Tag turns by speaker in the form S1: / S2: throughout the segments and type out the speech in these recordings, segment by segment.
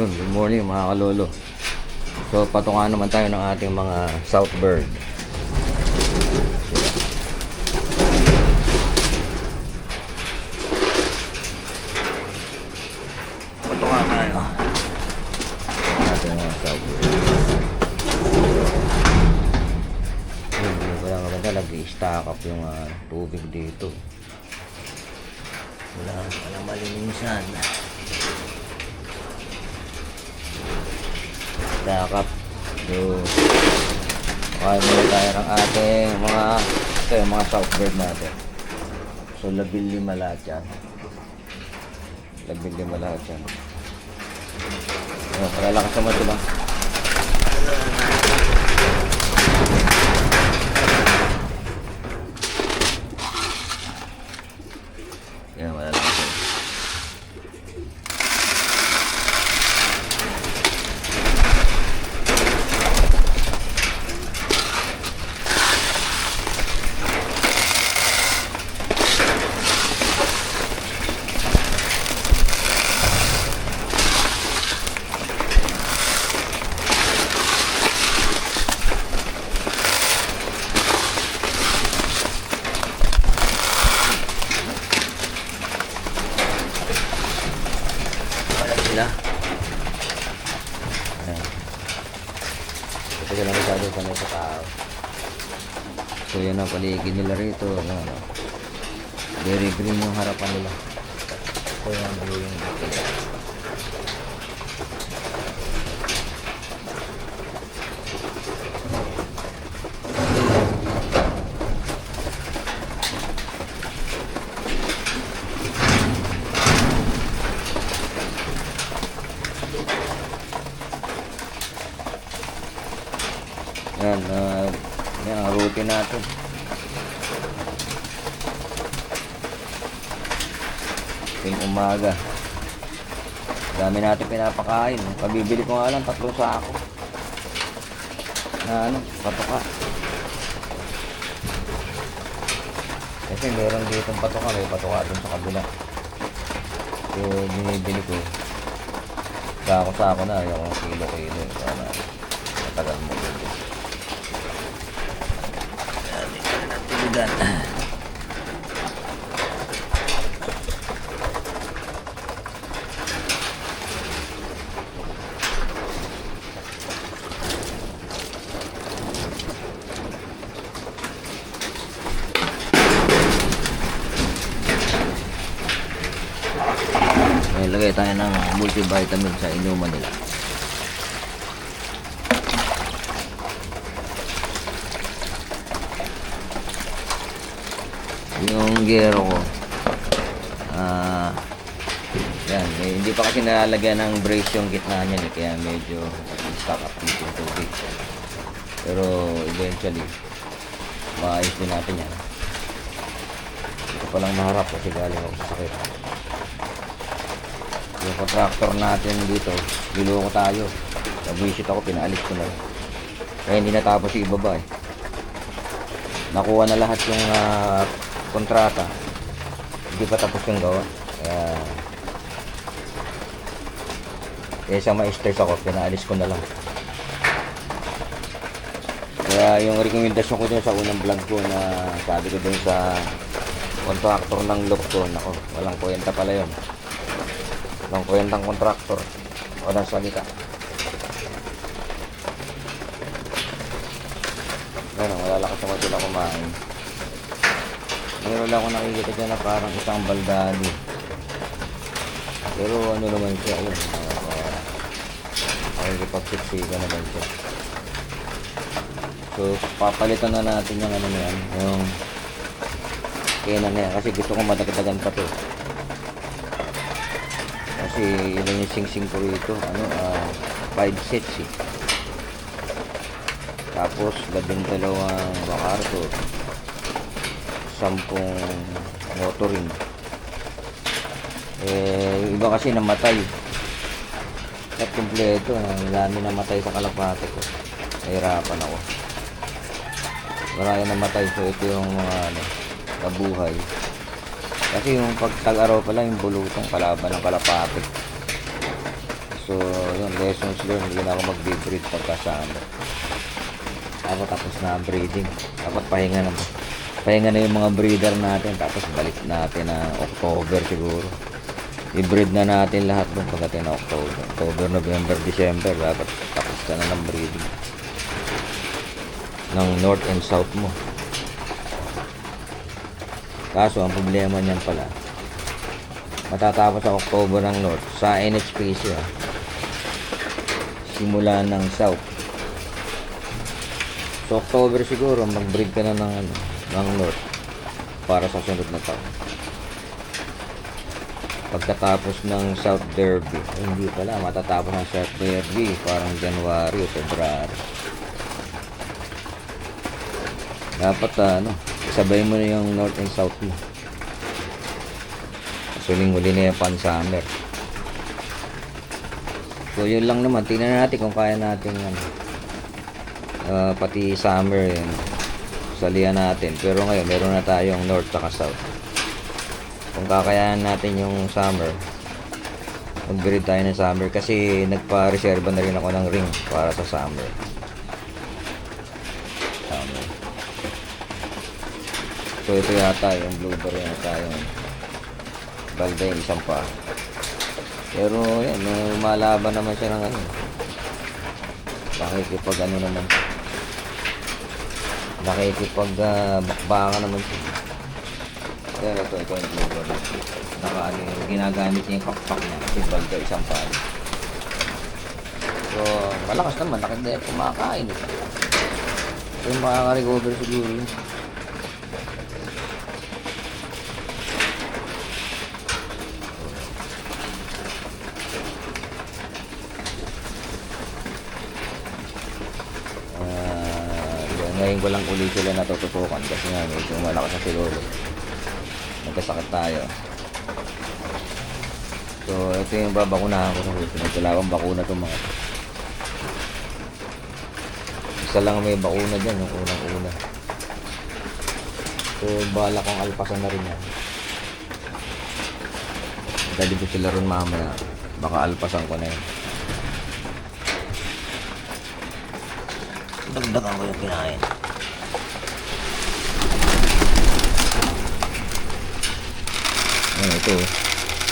S1: Good morning mga kalolo. So patungan naman tayo ng ating mga Southbird. Patungan tayo ating mga Southbird. Wala maganda, nag-i-stack up yung tubig dito. Walang malinisan. Dakap. So, kaya muna tayo ng ating ito yung mga Southbird natin. So, 15 lahat yan. 15 lahat yan. Kalalakas naman sila. Yan, malalakas sila. Sila. Ayan. Ito sila masyado sanay sa tao. So yan ang paligid nila rito. Ayan, very green yung harapan nila. Ito yung blue yung dito. Yan ang routine natin. Ting umaga. Dami natin pinapakain. Pabibili ko nga lang 3 sako. Na patoka. Kasi meron ditong patoka, may patoka dun sa kabila. So binibili ko. Sako na, yung kilo-kilo. Sana matagal mo dito. Dan. Lagay tayo ng multivitamin sa inuman nila. Yung gero ko yan, hindi pa kasi nalalagyan ng brace yung gitna niyan kaya medyo stock up dito yung tubig, pero eventually maayos din natin yan. Ito palang naharap kasi galing ako sa sakit. Yung contractor natin dito, biloko tayo, nag-visit ako, pinaalis ko na kaya hindi natapos yung ibaba nakuha na lahat yung kontrata, hindi pa tapos yung gawa, kaya sa ma-stress ako, pinaalis ko na lang. Kaya yung rekomendasyon ko dun sa unang vlog ko na sabi ko dun sa contractor ng look ko, nako, walang kwenta pala yun, walang kwentang contractor, walang salita. Ano, malalakas naman sila kumain. Meron lang ako nakikita dyan na parang isang baldado. Pero ano naman siya, ayun, nakikipagsiksika naman siya. So papalitan na natin yung ano na yan, yung kena na yan, kasi gusto ko madagdagan pa to. Kasi yun yung sing-sing ko rito, 5 sets Tapos 12 bakarto, 10 motoring. Yung iba kasi namatay at kumpleto, ang dami namatay sa kalapate ko, nahirapan ako. Marami namatay, so ito yung mga nabuhay. Kasi yung pagtag-araw pala, yung bulutong kalaban ng kalapate. So, yun, lessons learned. Hindi na ako mag-breed pagkasama. Ako tapos na ang breeding. Dapat pahinga na yung mga breeder natin. Tapos balik natin na October siguro. I-breed na natin lahat doon pagdating na October, November, December. Dapat tapos ka na ng breeding ng North and South mo. Kaso ang problema niyan pala, matatapos sa October ng North sa NHPC simula ng South. So October siguro mag-breed ka na ng North para sa sunod na taon. Pagkatapos ng South Derby, hindi pala, matatapos ng South Derby parang January o February. Dapat sabay mo na yung North and South mo. Suling-huli na yung pan-summer. So yun lang naman, tingnan natin kung kaya natin pati summer yun, salihan natin. Pero ngayon meron na tayong North saka South. Kung kakayanan natin yung summer, mag-breed tayo ng summer kasi nagpa-reserva na rin ako ng ring para sa summer. So ito yata yung blueberry yata yung balda yung isang pa. Pero yan, lumalaban naman siya ng bakbaka naman siya. Pero ito yung blueberry. Ginagamit niya yung pakpak niya kasi balda isang pa. So malakas naman, nakita kumakain ito. So makaka-recover siguro yun. Ngayon ko lang ulit sila natututukan kasi nga medyo malakas na siguro. Nagkasakit tayo. So ito yung babakunahan ko sa susunod. Wala akong bakuna itong mga isa lang may bakuna dyan, yung unang-una. So bala kong alpasan na rin yan. Dali ko sila rin mamaya. Baka alpasan ko na yun. Dagdagan ko yung kinain. Ito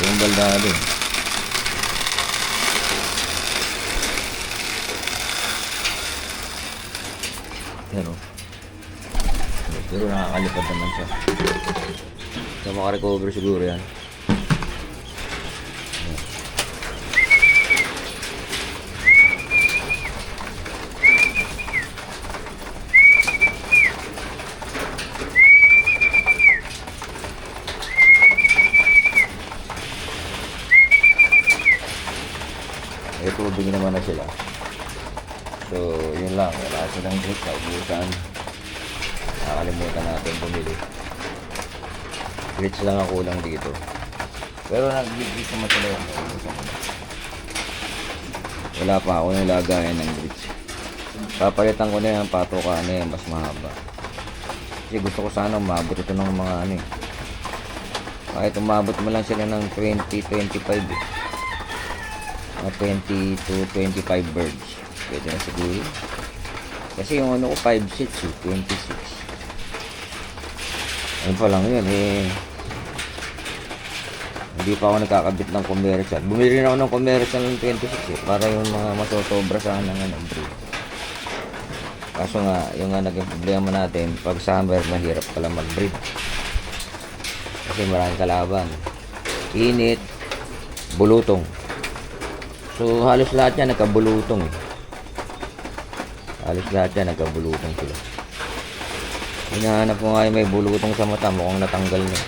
S1: yung baldado. Pero nakakalipad naman siya. So makarecover siguro yan. Tubig naman na sila. So yun lang, wala silang drink na ubusan. Nakakalimutan natin bumili. Grits lang ang kulang dito. Pero nag-grits naman sila yung wala pa ako yung lagayan ng grits. Papalitan ko na yung patoka na yung mas mahaba. Kasi gusto ko sana umabot ito ng mga kahit umabot mo lang sila ng 20-25 20 to 25 birds. Pwede na siguro. Kasi yung ko 5 seats 26. Ayun pa lang yun hindi pa ako nagkakabit ng commercial. Bumili na ako ng commercial ng 26 para yung mga masosobra sana ng breed. Kaso nga yung naging problema natin pag summer mahirap pala mag-breed kasi maraming kalaban, init, bulutong. So halos lahat yan nagkabulutong Halos lahat yan nagkabulutong sila. Hinahanap ko nga yung may bulutong sa mata, mukhang natanggal na.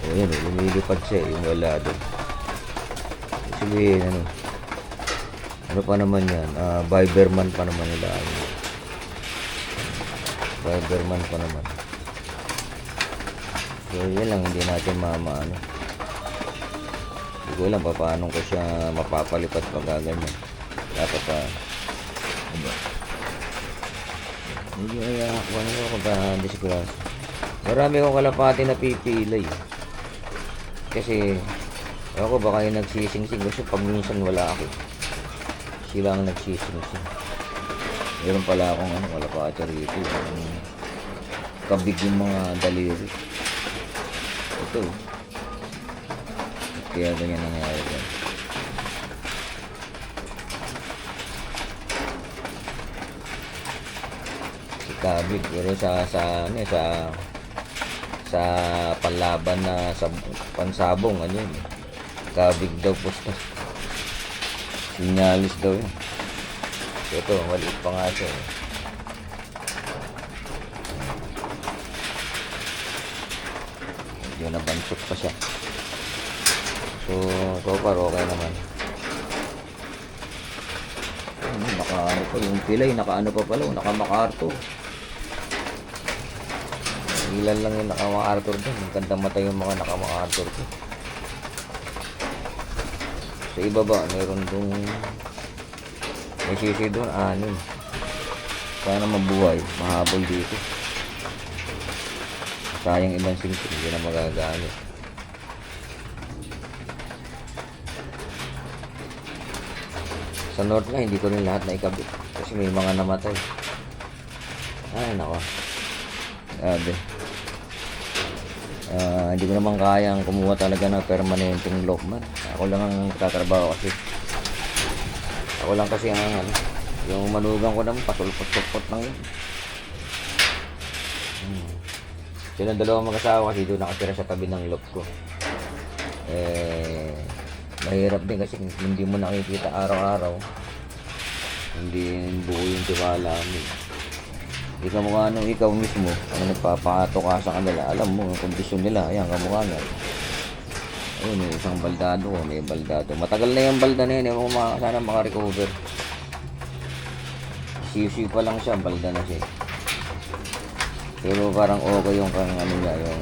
S1: O yun, lumilipad siya yung wala doon. Sabihin ano pa naman yan, Viberman pa naman nila. Viberman pa naman. So yun lang, hindi natin hindi ko alam paano ko siya mapapalipat pag ganyan. Dapat medyo ako disgrasya. Marami akong kalapati na pipilay kasi Ako baka yung nagsising-sing kasi pag minsan wala ako. Sila ang nagsising-sing. Meron pala akong ano, kalapate rito. Yung kabig yung mga daliri. Ito. Kaya ganyan nangyayari dyan. Si kabig. Pero sa panlaban na sa pansabong, ano yun. Kabig daw pusta. Sinyalis daw yun. Ito, maliit pa nga siya. Medyo nabansot pa siya. So far okay naman. Naka-ano pa yung pilay, naka-ano pa pala, naka-MacArthur. Ilan lang yung naka-MacArthur doon. Magandang mata yung mga naka-MacArthur ko. Sa ibaba, meron dong may sisi doon, 6. Sana mabuhay, mahabol dito. Sayang ibang singkit, hindi na magagamit. Sa north nga, hindi ko rin lahat na ikabit. Kasi may mga namatay. Ay, nako. Grabe. Hindi ko naman kayang kumuha talaga ng permanenteng lockman. Ako lang ang tatrabaho kasi. Ako lang kasi ang ano, yung manugang ko naman pasulpot-sulpot lang yun. Silang dalawang mag-asawa kasi doon nakatira sa tabi ng lock ko. Mahirap din kasi hindi mo nakikita araw-araw. Hindi buo yung tiwala mo. Hindi ka mukha nung ikaw mismo ang nagpapato ka sa kanila. Alam mo yung kondisyon nila. Ayan, kamukha nga. Ayun, may isang baldado ko. May baldado. Matagal na yung balda na yun. Sana makarecover. Siyo pa lang siya. Balda na siya. Pero parang okay yung kang ano niya. Yung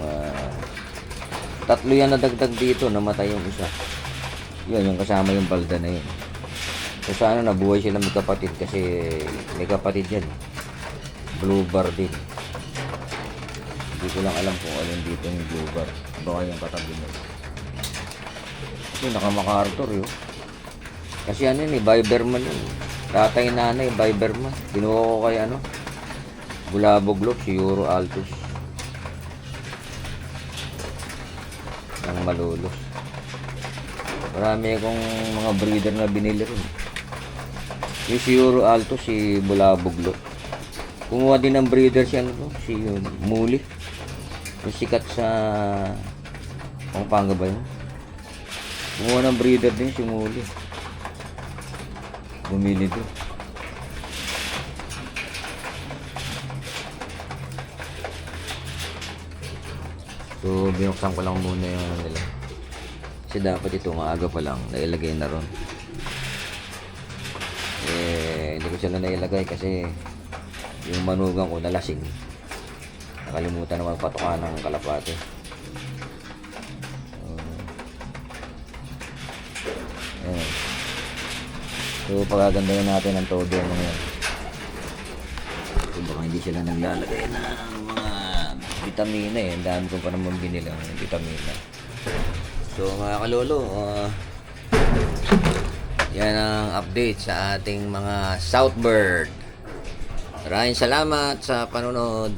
S1: 3 yan na dagdag dito. Namatay yung isa. Yun, yung kasama yung balda na yun. So sana nabuhay sila magkapatid. Kasi may kapatid yan. Blue bar din. Hindi ko lang alam kung alin dito yung blue bar. Baka yung katabi mo. Kasi naka-MacArthur yun. Kasi ano yun Viberman yun. Tatay nanay, Viberman. Binuha ko kay ano. Bulabog Lock, si Euro Altos. Ang malulos. Marami akong mga breeder na binili rin. Yung si Euro Altos, si Bulabog Lock. Kumuha din ng breeder siya no? Si Muli. Yung sikat sa Pampanga ba yun? Kumuha ng breeder din si Muli. Bumili din. So binuksan ko lang muna yung ano nila. Kasi dapat ito maaga pa lang nailagay na ron. Hindi ko sila nailagay kasi yung manugang ko nalasing. Nakalimutan na magpatuka ng kalapate. Ayan. So pagagandahin natin ang todo ng yan. So baka hindi sila naglalagay ng mga vitamina eh. Ang dami ko pa naman binili ng vitamina. So mga kalolo, yan ang update sa ating mga Southbird. Maraming salamat sa panonood.